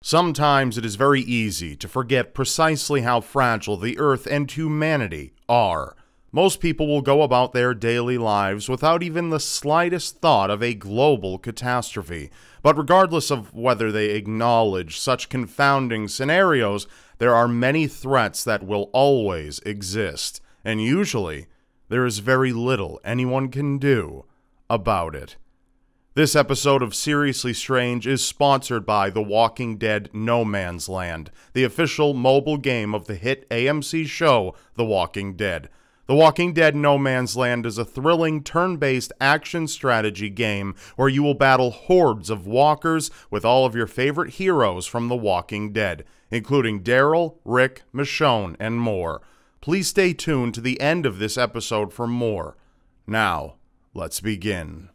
Sometimes it is very easy to forget precisely how fragile the Earth and humanity are. Most people will go about their daily lives without even the slightest thought of a global catastrophe. But regardless of whether they acknowledge such confounding scenarios, there are many threats that will always exist. And usually, there is very little anyone can do about it. This episode of Seriously Strange is sponsored by The Walking Dead No Man's Land, the official mobile game of the hit AMC show The Walking Dead. The Walking Dead No Man's Land is a thrilling turn-based action strategy game where you will battle hordes of walkers with all of your favorite heroes from The Walking Dead, including Daryl, Rick, Michonne, and more. Please stay tuned to the end of this episode for more. Now, let's begin.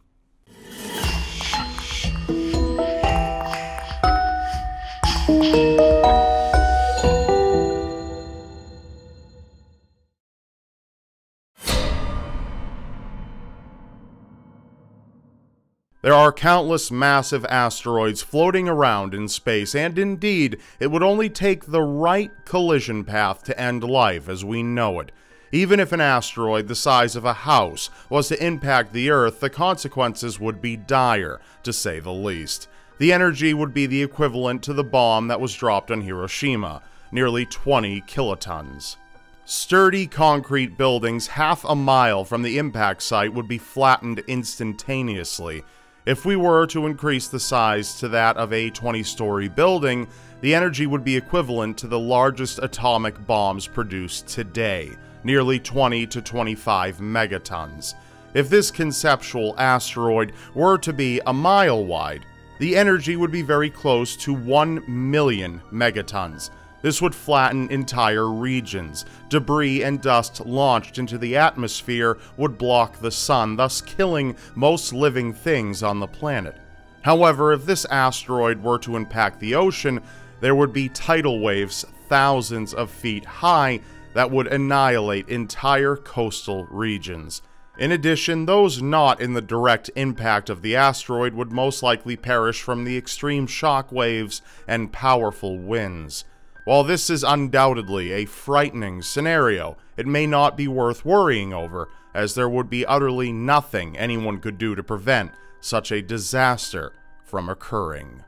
There are countless massive asteroids floating around in space, and indeed, it would only take the right collision path to end life as we know it. Even if an asteroid the size of a house was to impact the Earth, the consequences would be dire, to say the least. The energy would be the equivalent to the bomb that was dropped on Hiroshima, nearly 20 kilotons. Sturdy concrete buildings half a mile from the impact site would be flattened instantaneously. If we were to increase the size to that of a 20-story building, the energy would be equivalent to the largest atomic bombs produced today, nearly 20 to 25 megatons. If this conceptual asteroid were to be a mile wide, the energy would be very close to 1 million megatons. This would flatten entire regions. Debris and dust launched into the atmosphere would block the sun, thus killing most living things on the planet. However, if this asteroid were to impact the ocean, there would be tidal waves thousands of feet high that would annihilate entire coastal regions. In addition, those not in the direct impact of the asteroid would most likely perish from the extreme shock waves and powerful winds. While this is undoubtedly a frightening scenario, it may not be worth worrying over, as there would be utterly nothing anyone could do to prevent such a disaster from occurring.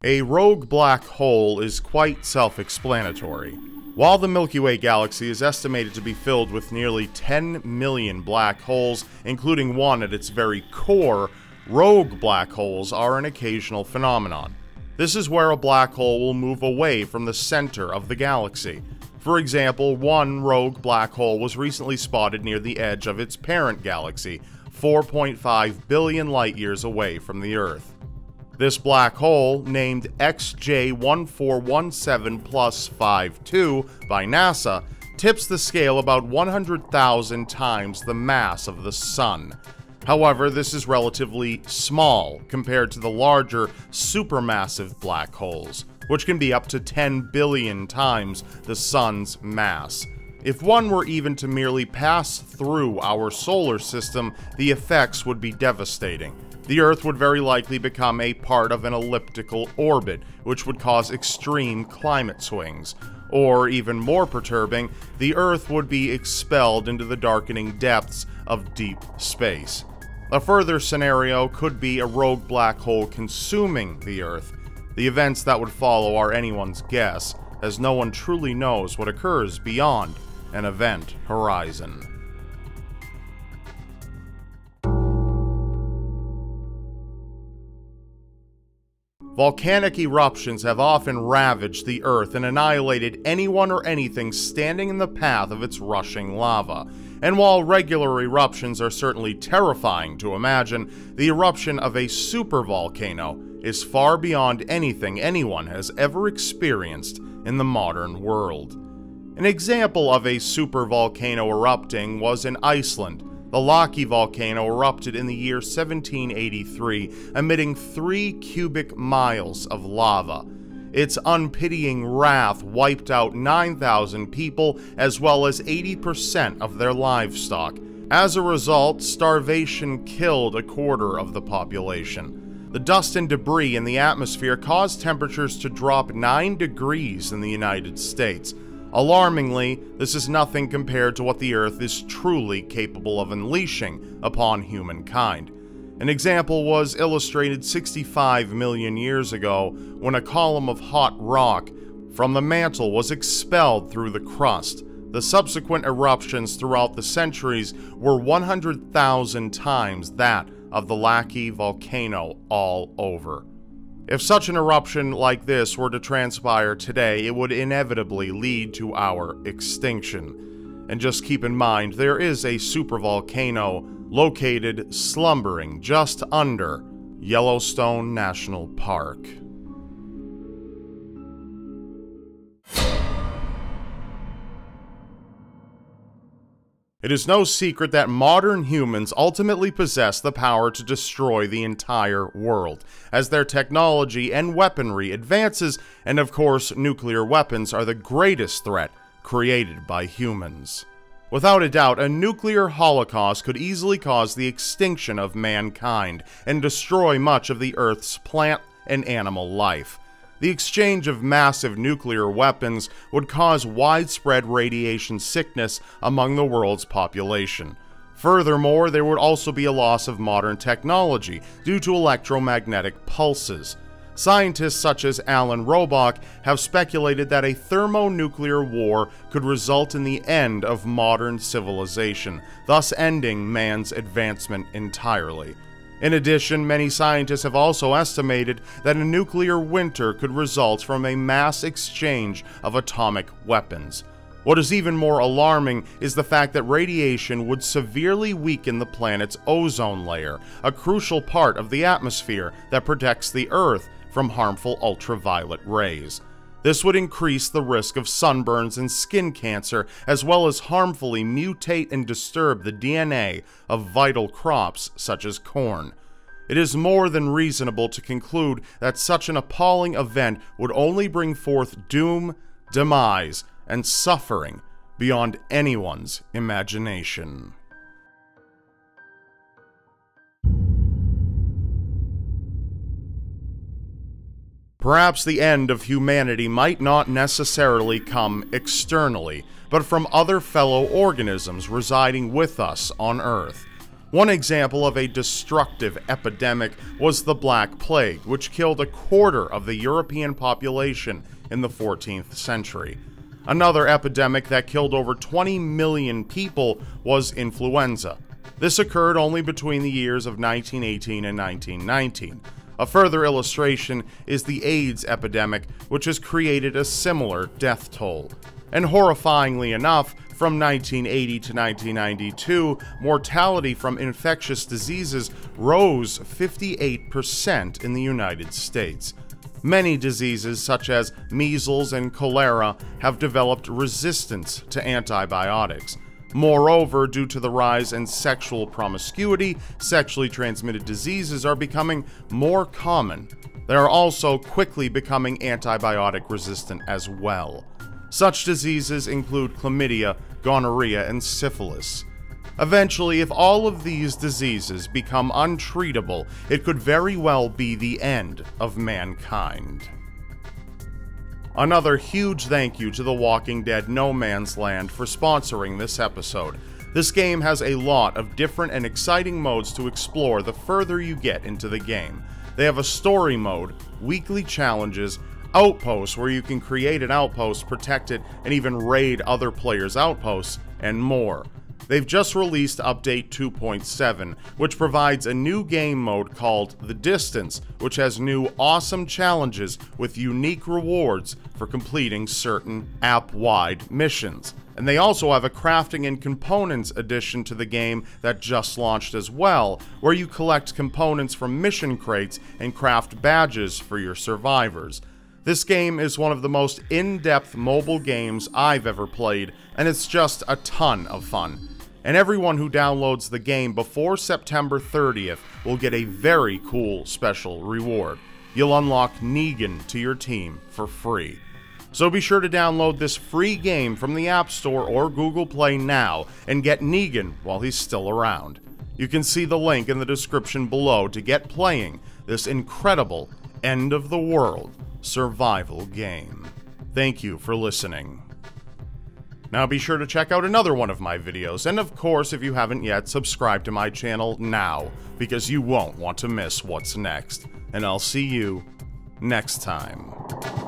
A rogue black hole is quite self-explanatory. While the Milky Way galaxy is estimated to be filled with nearly 10 million black holes, including one at its very core, rogue black holes are an occasional phenomenon. This is where a black hole will move away from the center of the galaxy. For example, one rogue black hole was recently spotted near the edge of its parent galaxy, 4.5 billion light-years away from the Earth. This black hole, named XJ1417+52 by NASA, tips the scale about 100,000 times the mass of the Sun. However, this is relatively small compared to the larger supermassive black holes, which can be up to 10 billion times the Sun's mass. If one were even to merely pass through our solar system, the effects would be devastating. The Earth would very likely become a part of an elliptical orbit, which would cause extreme climate swings. Or, even more perturbing, the Earth would be expelled into the darkening depths of deep space. A further scenario could be a rogue black hole consuming the Earth. The events that would follow are anyone's guess, as no one truly knows what occurs beyond an event horizon. Volcanic eruptions have often ravaged the Earth and annihilated anyone or anything standing in the path of its rushing lava. And while regular eruptions are certainly terrifying to imagine, the eruption of a supervolcano is far beyond anything anyone has ever experienced in the modern world. An example of a supervolcano erupting was in Iceland. The Laki volcano erupted in the year 1783, emitting 3 cubic miles of lava. Its unpitying wrath wiped out 9,000 people as well as 80% of their livestock. As a result, starvation killed a quarter of the population. The dust and debris in the atmosphere caused temperatures to drop 9 degrees in the United States. Alarmingly, this is nothing compared to what the Earth is truly capable of unleashing upon humankind. An example was illustrated 65 million years ago when a column of hot rock from the mantle was expelled through the crust. The subsequent eruptions throughout the centuries were 100,000 times that of the Laki volcano all over. If such an eruption like this were to transpire today, it would inevitably lead to our extinction. And just keep in mind, there is a supervolcano located slumbering just under Yellowstone National Park. It is no secret that modern humans ultimately possess the power to destroy the entire world, as their technology and weaponry advances, and of course, nuclear weapons are the greatest threat created by humans. Without a doubt, a nuclear holocaust could easily cause the extinction of mankind and destroy much of the Earth's plant and animal life. The exchange of massive nuclear weapons would cause widespread radiation sickness among the world's population. Furthermore, there would also be a loss of modern technology due to electromagnetic pulses. Scientists such as Alan Robock have speculated that a thermonuclear war could result in the end of modern civilization, thus ending man's advancement entirely. In addition, many scientists have also estimated that a nuclear winter could result from a mass exchange of atomic weapons. What is even more alarming is the fact that radiation would severely weaken the planet's ozone layer, a crucial part of the atmosphere that protects the Earth from harmful ultraviolet rays. This would increase the risk of sunburns and skin cancer, as well as harmfully mutate and disturb the DNA of vital crops such as corn. It is more than reasonable to conclude that such an appalling event would only bring forth doom, demise, and suffering beyond anyone's imagination. Perhaps the end of humanity might not necessarily come externally, but from other fellow organisms residing with us on Earth. One example of a destructive epidemic was the Black Plague, which killed a quarter of the European population in the 14th century. Another epidemic that killed over 20 million people was influenza. This occurred only between the years of 1918 and 1919. A further illustration is the AIDS epidemic, which has created a similar death toll. And horrifyingly enough, from 1980 to 1992, mortality from infectious diseases rose 58% in the United States. Many diseases, such as measles and cholera, have developed resistance to antibiotics. Moreover, due to the rise in sexual promiscuity, sexually transmitted diseases are becoming more common. They are also quickly becoming antibiotic resistant as well. Such diseases include chlamydia, gonorrhea, and syphilis. Eventually, if all of these diseases become untreatable, it could very well be the end of mankind. Another huge thank you to The Walking Dead No Man's Land for sponsoring this episode. This game has a lot of different and exciting modes to explore the further you get into the game. They have a story mode, weekly challenges, outposts where you can create an outpost, protect it, and even raid other players' outposts, and more. They've just released Update 2.7, which provides a new game mode called The Distance, which has new awesome challenges with unique rewards for completing certain app-wide missions. And they also have a crafting and components addition to the game that just launched as well, where you collect components from mission crates and craft badges for your survivors. This game is one of the most in-depth mobile games I've ever played, and it's just a ton of fun. And everyone who downloads the game before September 30th will get a very cool special reward. You'll unlock Negan to your team for free. So be sure to download this free game from the App Store or Google Play now and get Negan while he's still around. You can see the link in the description below to get playing this incredible end-of-the-world survival game. Thank you for listening. Now be sure to check out another one of my videos, and of course, if you haven't yet, subscribe to my channel now, because you won't want to miss what's next. And I'll see you next time.